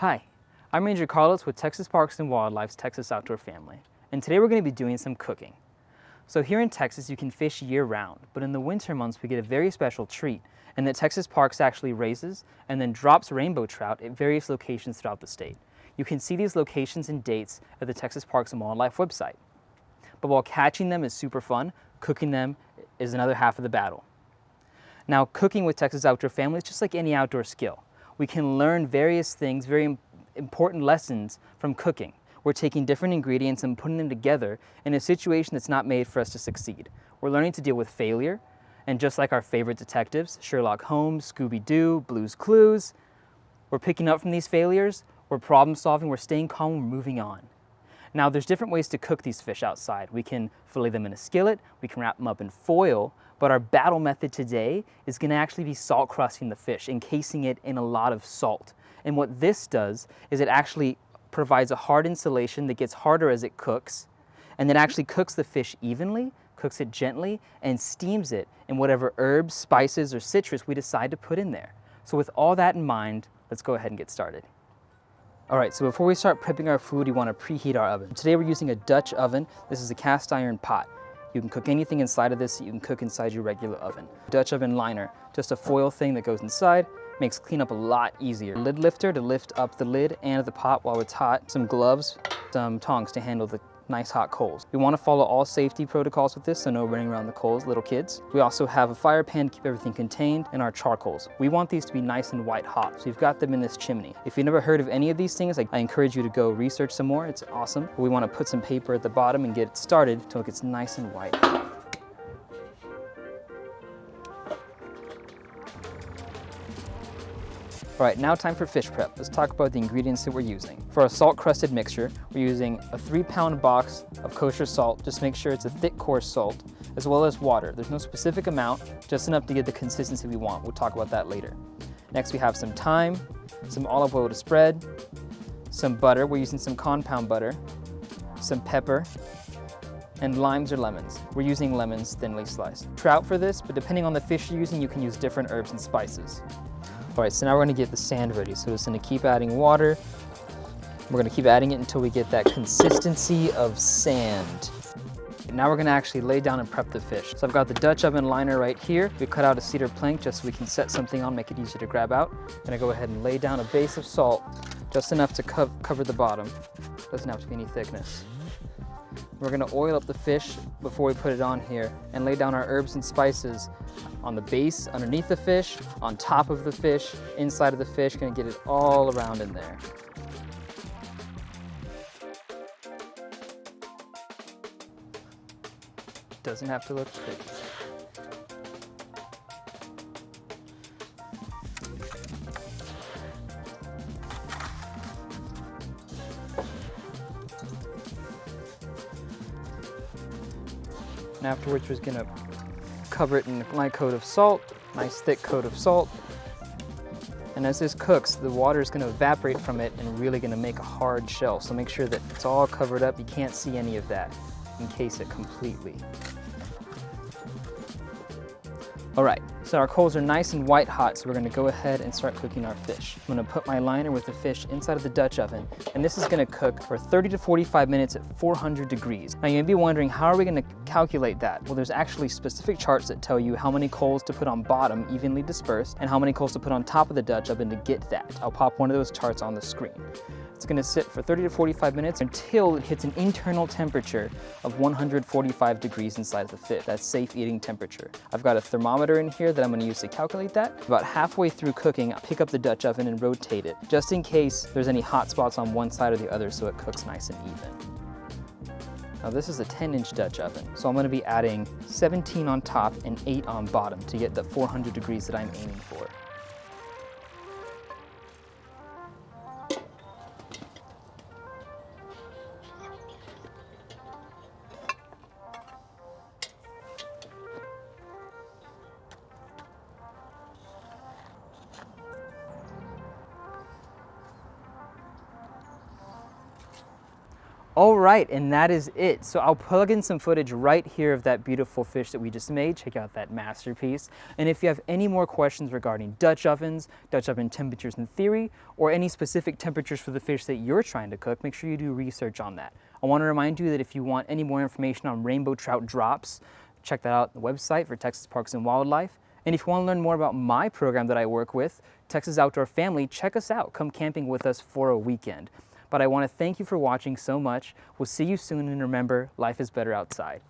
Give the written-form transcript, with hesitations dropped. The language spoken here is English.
Hi, I'm Ranger Carlos with Texas Parks and Wildlife's Texas Outdoor Family, and today we're going to be doing some cooking. So here in Texas you can fish year-round, but in the winter months we get a very special treat, and that Texas Parks actually raises and then drops rainbow trout at various locations throughout the state. You can see these locations and dates at the Texas Parks and Wildlife website. But while catching them is super fun, cooking them is another half of the battle. Now, cooking with Texas Outdoor Family is just like any outdoor skill. We can learn various things, very important lessons from cooking. We're taking different ingredients and putting them together in a situation that's not made for us to succeed. We're learning to deal with failure, and just like our favorite detectives, Sherlock Holmes, Scooby-Doo, Blue's Clues, we're picking up from these failures, we're problem solving, we're staying calm, we're moving on. Now, there's different ways to cook these fish outside. We can fillet them in a skillet, we can wrap them up in foil, but our battle method today is going to actually be salt crusting the fish, encasing it in a lot of salt. And what this does is it actually provides a hard insulation that gets harder as it cooks, and it actually cooks the fish evenly, cooks it gently, and steams it in whatever herbs, spices, or citrus we decide to put in there. So with all that in mind, let's go ahead and get started. All right, so before we start prepping our food, we want to preheat our oven. Today we're using a Dutch oven. This is a cast iron pot. You can cook anything inside of this that you can cook inside your regular oven. Dutch oven liner, just a foil thing that goes inside, makes cleanup a lot easier. Lid lifter to lift up the lid and the pot while it's hot. Some gloves, some tongs to handle the nice hot coals. We want to follow all safety protocols with this, so no running around the coals, little kids. We also have a fire pan to keep everything contained, and our charcoals. We want these to be nice and white hot, so we've got them in this chimney. If you've never heard of any of these things, I encourage you to go research some more. It's awesome. We want to put some paper at the bottom and get it started until it gets nice and white. All right, now time for fish prep. Let's talk about the ingredients that we're using. For our salt crusted mixture, we're using a 3-pound box of kosher salt. Just make sure it's a thick, coarse salt, as well as water. There's no specific amount, just enough to get the consistency we want. We'll talk about that later. Next, we have some thyme, some olive oil to spread, some butter. We're using some compound butter, some pepper, and limes or lemons. We're using lemons thinly sliced. Trout for this, but depending on the fish you're using, you can use different herbs and spices. All right, so now we're gonna get the sand ready. So it's gonna keep adding water. We're gonna keep adding it until we get that consistency of sand. Now we're gonna actually lay down and prep the fish. So I've got the Dutch oven liner right here. We cut out a cedar plank just so we can set something on, make it easier to grab out. I'm gonna go ahead and lay down a base of salt, just enough to cover the bottom. Doesn't have to be any thickness. We're gonna oil up the fish before we put it on here and lay down our herbs and spices on the base, underneath the fish, on top of the fish, inside of the fish. Gonna get it all around in there. Doesn't have to look pretty. And afterwards, we're gonna cover it in a light coat of salt, nice thick coat of salt. And as this cooks, the water is gonna evaporate from it and really gonna make a hard shell. So make sure that it's all covered up. You can't see any of that. Encase it completely. All right, so our coals are nice and white hot, so we're gonna go ahead and start cooking our fish. I'm gonna put my liner with the fish inside of the Dutch oven, and this is gonna cook for 30 to 45 minutes at 400 degrees. Now you may be wondering, how are we gonna calculate that? Well, there's actually specific charts that tell you how many coals to put on bottom, evenly dispersed, and how many coals to put on top of the Dutch oven to get that. I'll pop one of those charts on the screen. It's gonna sit for 30 to 45 minutes until it hits an internal temperature of 145 degrees inside of the fish. That's safe eating temperature. I've got a thermometer in here that I'm gonna use to calculate that. About halfway through cooking, I'll pick up the Dutch oven and rotate it, just in case there's any hot spots on one side or the other so it cooks nice and even. Now this is a 10-inch Dutch oven, so I'm gonna be adding 17 on top and 8 on bottom to get the 400 degrees that I'm aiming for. All right, and that is it. So I'll plug in some footage right here of that beautiful fish that we just made. Check out that masterpiece. And if you have any more questions regarding Dutch ovens, Dutch oven temperatures in theory, or any specific temperatures for the fish that you're trying to cook, make sure you do research on that. I want to remind you that if you want any more information on rainbow trout drops, check that out on the website for Texas Parks and Wildlife. And if you want to learn more about my program that I work with, Texas Outdoor Family, check us out. Come camping with us for a weekend. But I want to thank you for watching so much. We'll see you soon, and remember, life is better outside.